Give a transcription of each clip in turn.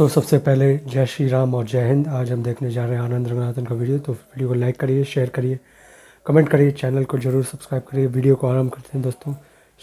दोस्तों सबसे पहले जय श्री राम और जय हिंद। आज हम देखने जा रहे हैं आनंद रंगनाथन का वीडियो। तो वीडियो को लाइक करिए, शेयर करिए, कमेंट करिए, चैनल को जरूर सब्सक्राइब करिए। वीडियो को आरंभ करते हैं दोस्तों,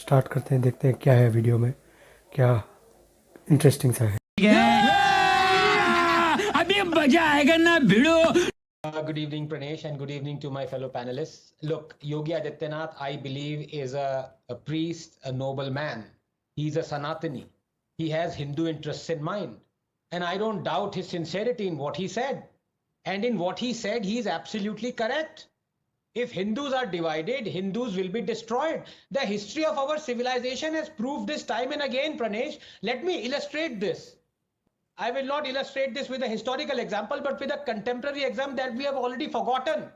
स्टार्ट करते हैं, देखते हैं क्या है वीडियो में, क्या इंटरेस्टिंग सा है। अभी मजा आएगा ना भिड़ो। Good evening, Pranesh, and good evening to my fellow panelists. Look, Yogi Adityanath, I believe, is a priest, a noble man. He's a Sanatani. He has Hindu interests in mind. And I don't doubt his sincerity in what he said. And in what he said, he is absolutely correct. If Hindus are divided, Hindus will be destroyed. The history of our civilization has proved this time and again, Pranesh. Let me illustrate this. I will not illustrate this with a historical example, but with a contemporary example that we have already forgotten.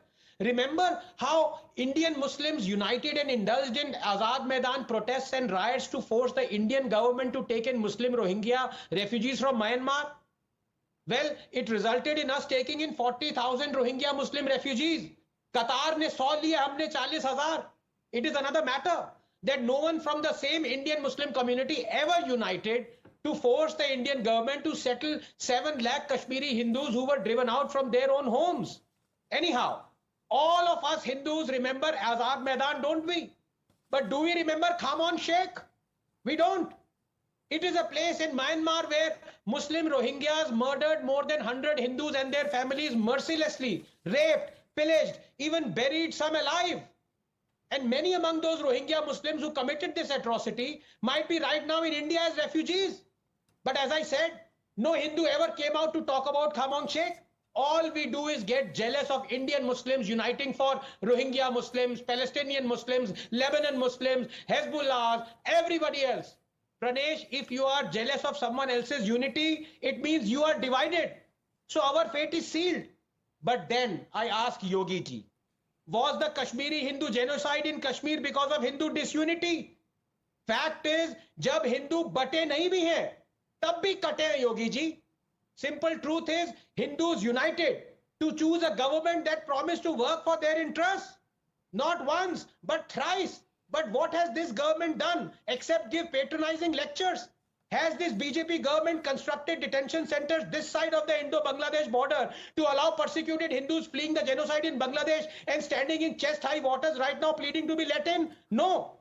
Remember how Indian Muslims united and indulged in Azad Maidan protests and riots to force the Indian government to take in Muslim Rohingya refugees from Myanmar? Well, it resulted in us taking in 40,000 Rohingya Muslim refugees. Qatar ne 100 liye, humne 40,000. It is another matter that no one from the same Indian Muslim community ever united to force the Indian government to settle 7 lakh Kashmiri Hindus who were driven out from their own homes. Anyhow, all of us Hindus remember Azad Maidan, don't we? But do we remember Khamon Sheikh? We don't. It is a place in Myanmar where Muslim Rohingyas murdered more than 100 Hindus and their families mercilessly, raped, pillaged, even buried some alive. And many among those Rohingya Muslims who committed this atrocity might be right now in India as refugees. But as I said, no Hindu ever came out to talk about Khamon Sheikh. All we do is get jealous of Indian Muslims uniting for Rohingya Muslims, Palestinian Muslims, Lebanon Muslims, Hezbollah, everybody else. Pranesh, if you are jealous of someone else's unity, it means you are divided. So our fate is sealed. But then I ask Yogi ji, was the Kashmiri Hindu genocide in Kashmir because of Hindu disunity? Fact is, जब Hindu बटे नहीं भी हैं, तब भी कटे हैं Yogi ji. Simple truth is, Hindus united to choose a government that promised to work for their interests. Not once, but thrice. But what has this government done except give patronizing lectures? Has this BJP government constructed detention centers this side of the Indo-Bangladesh border to allow persecuted Hindus fleeing the genocide in Bangladesh and standing in chest-high waters right now pleading to be let in? No.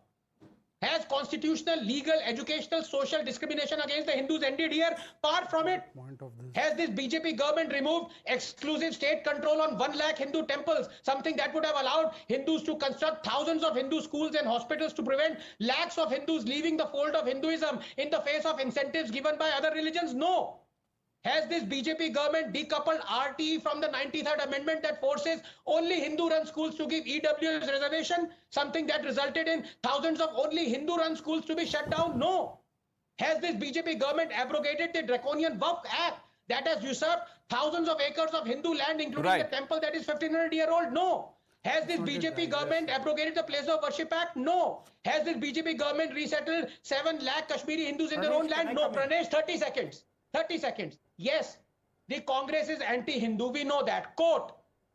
Has constitutional, legal, educational, social discrimination against the Hindus ended here? Far from it. Has this BJP government removed exclusive state control on 1 lakh Hindu temples, something that would have allowed Hindus to construct thousands of Hindu schools and hospitals to prevent lakhs of Hindus leaving the fold of Hinduism in the face of incentives given by other religions? No. Has this BJP government decoupled RTE from the 93rd Amendment that forces only Hindu-run schools to give EWS reservation, something that resulted in thousands of only Hindu-run schools to be shut down? No. Has this BJP government abrogated the draconian Waqf Act that has usurped thousands of acres of Hindu land, including the temple that is 1500-year-old? No. Has this BJP government abrogated the Place of Worship Act? No. Has this BJP government resettled 7 lakh Kashmiri Hindus in their own land? No. Pranesh, 30 seconds. 30 seconds. Yes, the Congress is anti-Hindu. We know that. Quote,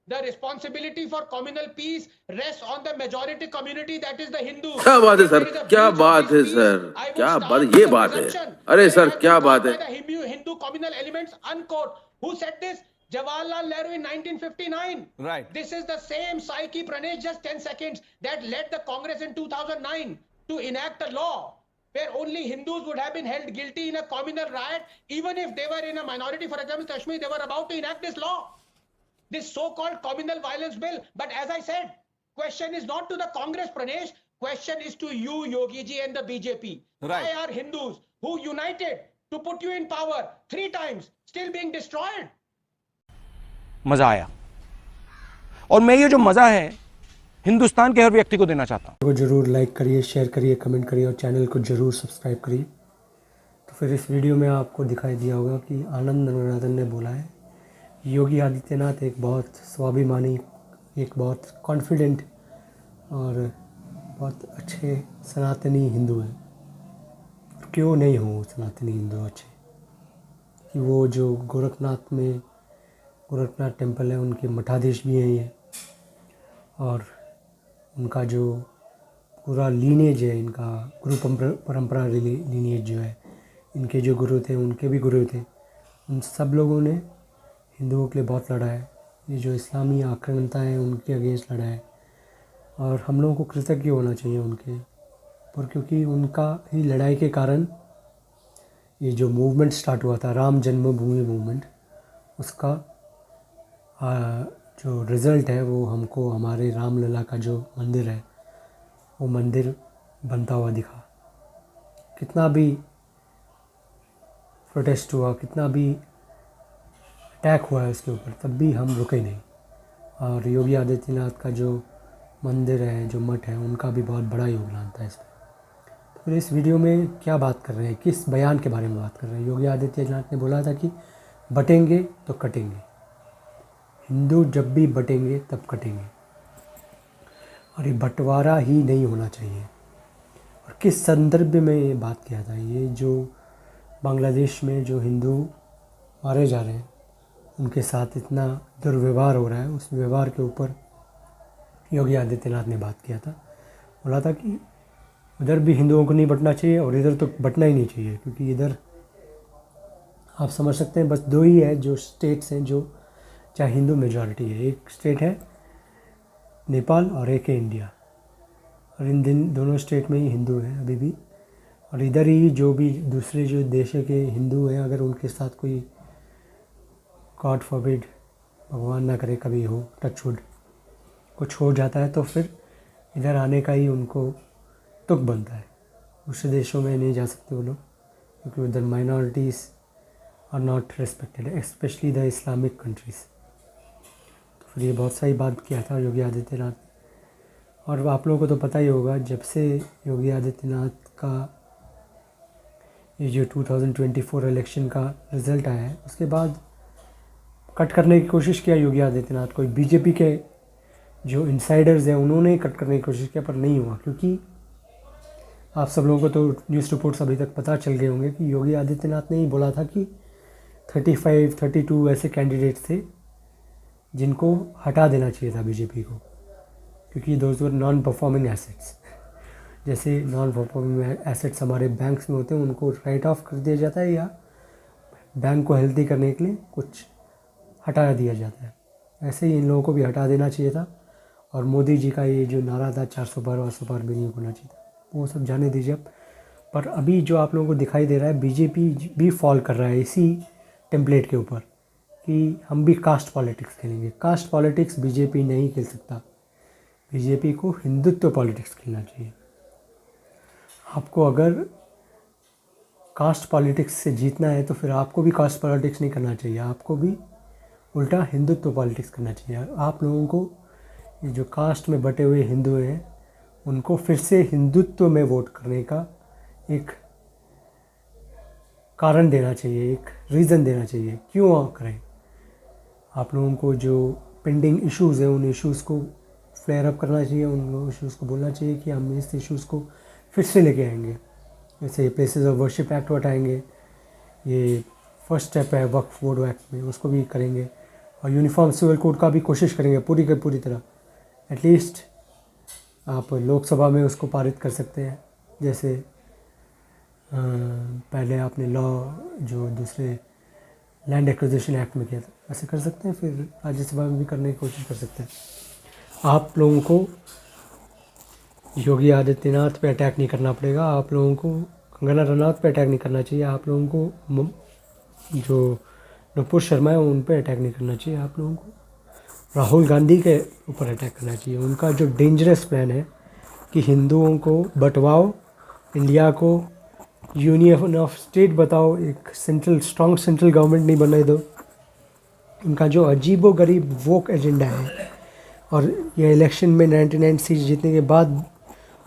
the responsibility for communal peace rests on the majority community, that is the Hindus. क्या बात है sir, क्या बात है sir, क्या बात, ये बात है, अरे सर क्या बात है. The Hindu communal elements, unquote. Who said this? Jawaharlal Nehru in 1959. Right. This is the same psyche, Pranesh, just 10 seconds, that led the Congress in 2009 to enact a law where only Hindus would have been held guilty in a communal riot, even if they were in a minority. For example, Kashmir, they were about to enact this law, this so-called communal violence bill. But as I said, question is not to the Congress, Pranesh. Question is to you, Yogi ji, and the BJP. Right. Why are Hindus who united to put you in power 3 times still being destroyed? मजा आया, और मैं ये जो मजा है हिंदुस्तान के हर व्यक्ति को देना चाहता हूँ. को जरूर लाइक करिए, शेयर करिए, कमेंट करिए और चैनल को जरूर सब्सक्राइब करिए. तो फिर इस वीडियो में आपको दिखाई दिया होगा कि आनंद रंगनाथन ने बोला है योगी आदित्यनाथ एक बहुत स्वाभिमानी, एक बहुत कॉन्फिडेंट और बहुत अच्छे सनातनी हिंदू हैं. क्यों नहीं हो सनातनी हिंदू अच्छे? कि वो जो गोरखनाथ टेम्पल है, उनके मठाधीश भी हैं ये, और उनका जो पूरा लीनेज है, इनका गुरु परंपरा लीनेज जो है, इनके जो गुरु थे उनके भी गुरु थे, उन सब लोगों ने हिंदुओं के लिए बहुत लड़ा है। ये जो इस्लामी आक्रामकता है उनके अगेंस्ट लड़ा है, और हम लोगों को कृतज्ञ होना चाहिए उनके पर, क्योंकि उनका ही लड़ाई के कारण ये जो मूवमेंट स्टार्ट हुआ था, राम जन्मभूमि मूवमेंट, उसका जो रिज़ल्ट है वो हमको हमारे रामलला का जो मंदिर है वो मंदिर बनता हुआ दिखा। कितना भी प्रोटेस्ट हुआ, कितना भी अटैक हुआ है उसके ऊपर, तब भी हम रुके नहीं। और योगी आदित्यनाथ का जो मंदिर है, जो मठ है, उनका भी बहुत बड़ा योगदान था इसमें। तो फिर इस वीडियो में क्या बात कर रहे हैं, किस बयान के बारे में बात कर रहे हैं? योगी आदित्यनाथ ने बोला था कि बटेंगे तो कटेंगे, हिंदू जब भी बटेंगे तब कटेंगे, और ये बंटवारा ही नहीं होना चाहिए। और किस संदर्भ में ये बात किया था? ये जो बांग्लादेश में जो हिंदू मारे जा रहे हैं, उनके साथ इतना दुर्व्यवहार हो रहा है, उस व्यवहार के ऊपर योगी आदित्यनाथ ने बात किया था। बोला था कि उधर भी हिंदुओं को नहीं बंटना चाहिए और इधर तो बंटना ही नहीं चाहिए, क्योंकि इधर आप समझ सकते हैं बस दो ही है जो स्टेट्स हैं जो चाहे हिंदू मेजॉरिटी है। एक स्टेट है नेपाल और एक है इंडिया, और इन दोनों स्टेट में ही हिंदू हैं अभी भी। और इधर ही जो भी दूसरे जो देश के हिंदू हैं, अगर उनके साथ कोई गॉड फॉरबिड, भगवान ना करे कभी हो, टचवुड, कुछ हो जाता है, तो फिर इधर आने का ही उनको तुक बनता है। दूसरे देशों में नहीं जा सकते वो लोग, क्योंकि उधर minorities are not respected, specially the Islamic countries. तो फिर ये बहुत सही बात किया था योगी आदित्यनाथ ने। और आप लोगों को तो पता ही होगा, जब से योगी आदित्यनाथ का ये जो 2024 इलेक्शन का रिज़ल्ट आया है, उसके बाद कट करने की कोशिश किया योगी आदित्यनाथ को। बीजेपी के जो इनसाइडर्स हैं उन्होंने कट करने की कोशिश किया, पर नहीं हुआ, क्योंकि आप सब लोगों को तो न्यूज़ रिपोर्ट्स अभी तक पता चल गए होंगे कि योगी आदित्यनाथ ने ही बोला था कि 35-32 ऐसे कैंडिडेट थे जिनको हटा देना चाहिए था बीजेपी को, क्योंकि those were non performing assets. जैसे नॉन परफॉर्मिंग एसेट्स हमारे बैंक्स में होते हैं, उनको राइट ऑफ कर दिया जाता है या बैंक को हेल्दी करने के लिए कुछ हटा दिया जाता है, ऐसे ही इन लोगों को भी हटा देना चाहिए था। और मोदी जी का ये जो नारा था 400 पार 800 पार भी नहीं होना चाहिए था, वो सब जाने दीजिए अब। पर अभी जो आप लोगों को दिखाई दे रहा है, बीजेपी भी फॉल कर रहा है इसी टेम्पलेट के ऊपर कि हम भी कास्ट पॉलिटिक्स खेलेंगे। कास्ट पॉलिटिक्स बीजेपी नहीं खेल सकता, बीजेपी को हिंदुत्व पॉलिटिक्स खेलना चाहिए। आपको अगर कास्ट पॉलिटिक्स से जीतना है तो फिर आपको भी कास्ट पॉलिटिक्स नहीं करना चाहिए, आपको भी उल्टा हिंदुत्व पॉलिटिक्स करना चाहिए। आप लोगों को ये जो कास्ट में बटे हुए हिंदू हैं, उनको फिर से हिंदुत्व में वोट करने का एक कारण देना चाहिए, एक रीज़न देना चाहिए क्यों करें। आप लोगों को जो पेंडिंग इश्यूज़ हैं, उन इश्यूज़ को फ्लेयर अप करना चाहिए, उन इश्यूज़ को बोलना चाहिए कि हम इस इश्यूज़ को फिर से लेके आएंगे। जैसे प्लेसेस ऑफ वर्शिप एक्ट हटाएंगे, ये फर्स्ट स्टेप है वक्फ बोर्ड एक्ट में, उसको भी करेंगे। और यूनिफॉर्म सिविल कोड का भी कोशिश करेंगे पूरी तरह। एटलीस्ट आप लोकसभा में उसको पारित कर सकते हैं, जैसे पहले आपने लॉ जो दूसरे लैंड एक्विजिशन एक्ट में किया था, ऐसे कर सकते हैं। फिर राज्यसभा में भी करने की कोशिश कर सकते हैं। आप लोगों को योगी आदित्यनाथ पे अटैक नहीं करना पड़ेगा, आप लोगों को कंगना रनौत पे अटैक नहीं करना चाहिए, आप लोगों को जो नुपुर शर्मा है उन पे अटैक नहीं करना चाहिए, आप लोगों को राहुल गांधी के ऊपर अटैक करना चाहिए। उनका जो डेंजरस प्लान है कि हिंदुओं को बंटवाओ, इंडिया को यूनियन ऑफ स्टेट बताओ, एक स्ट्रॉन्ग सेंट्रल गवर्नमेंट नहीं बनने दो। उनका जो अजीबोगरीब वोक एजेंडा है, और ये इलेक्शन में 99 सीट जीतने के बाद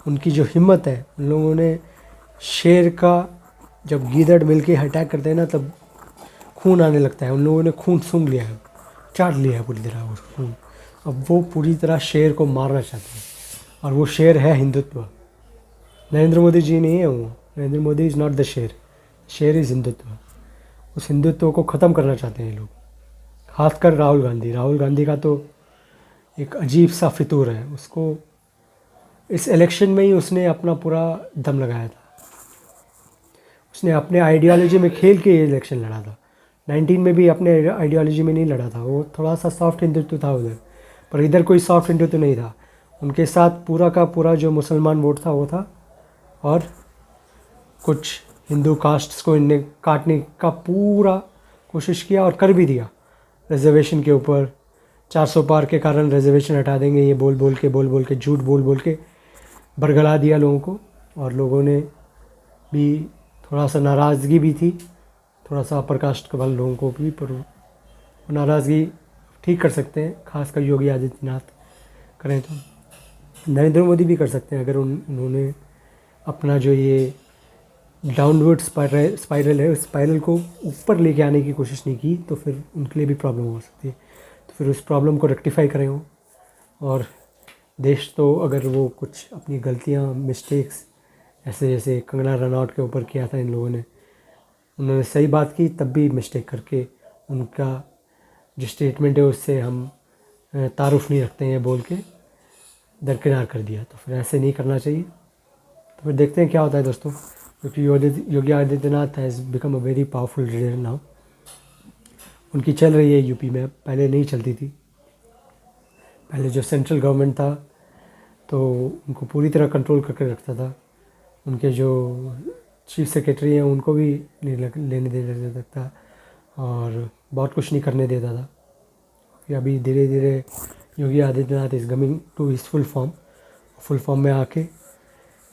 उनकी जो हिम्मत है, उन लोगों ने शेर का जब गीदड़ मिलके अटैक करते हैं ना, तब खून आने लगता है। उन लोगों ने खून सूंघ लिया है, चाट लिया है पूरी तरह वो खून। अब वो पूरी तरह शेर को मारना चाहते हैं, और वो शेर है हिंदुत्व। नरेंद्र मोदी जी नहीं है वो, Narendra Modi is not the शेर, शेर इज़ हिंदुत्व। उस हिंदुत्व को ख़त्म करना चाहते हैं ये लोग, खासकर राहुल गांधी का तो एक अजीब सा फितूर है। उसको इस इलेक्शन में ही उसने अपना पूरा दम लगाया था, उसने अपने आइडियोलॉजी में खेल के ये इलेक्शन लड़ा था। 19 में भी अपने आइडियोलॉजी में नहीं लड़ा था, वो थोड़ा सा सॉफ्ट हिंदुत्व था उधर, पर इधर कोई सॉफ्ट हिंदुत्व नहीं था। उनके साथ पूरा का पूरा जो मुसलमान वोट था वो था, और कुछ हिंदू कास्ट्स को इनने काटने का पूरा कोशिश किया और कर भी दिया। रिजर्वेशन के ऊपर 400 पार के कारण रिजर्वेशन हटा देंगे, ये बोल बोल के झूठ बोल बोल के बरगला दिया लोगों को, और लोगों ने भी थोड़ा सा नाराज़गी भी थी, थोड़ा सा अपर कास्ट के वाले लोगों को भी, पर वो नाराज़गी ठीक कर सकते हैं, खासकर योगी आदित्यनाथ करें तो नरेंद्र मोदी भी कर सकते हैं। अगर उन्होंने अपना जो ये डाउनवर्ड स्पाइरल है, उस स्पाइरल को ऊपर लेके आने की कोशिश नहीं की तो फिर उनके लिए भी प्रॉब्लम हो सकती है। तो फिर उस प्रॉब्लम को रेक्टिफाई करें हो, और देश तो अगर वो कुछ अपनी गलतियाँ मिस्टेक्स ऐसे जैसे कंगना रनौट के ऊपर किया था इन लोगों ने, उन्होंने सही बात की तब भी मिस्टेक करके उनका जो स्टेटमेंट है उससे हम तारुफ नहीं रखते हैं बोल के दरकिनार कर दिया। तो फिर ऐसे नहीं करना चाहिए। तो फिर देखते हैं क्या होता है दोस्तों, क्योंकि Yogi Adityanath has become a very powerful leader now. उनकी चल रही है यूपी में, पहले नहीं चलती थी। पहले जो सेंट्रल गवर्नमेंट था तो उनको पूरी तरह कंट्रोल करके रखता था। उनके जो चीफ सेक्रेटरी हैं उनको भी नहीं लेने देने सकता, और बहुत कुछ नहीं करने देता था। कि अभी धीरे धीरे Yogi Adityanath is coming to his full form में आके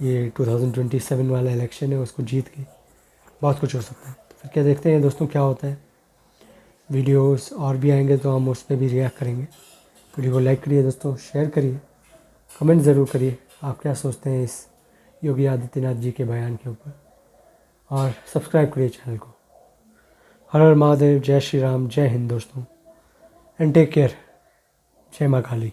ये 2027 वाला इलेक्शन है उसको जीत के बहुत कुछ हो सकता है। तो फिर क्या देखते हैं दोस्तों क्या होता है। वीडियोस और भी आएंगे तो हम उस पर भी रिएक्ट करेंगे। वीडियो को लाइक करिए दोस्तों, शेयर करिए, कमेंट ज़रूर करिए आप क्या सोचते हैं इस योगी आदित्यनाथ जी के बयान के ऊपर, और सब्सक्राइब करिए चैनल को। हर हर महादेव, जय श्री राम, जय हिंद दोस्तों, एंड टेक केयर। जय माँ काली।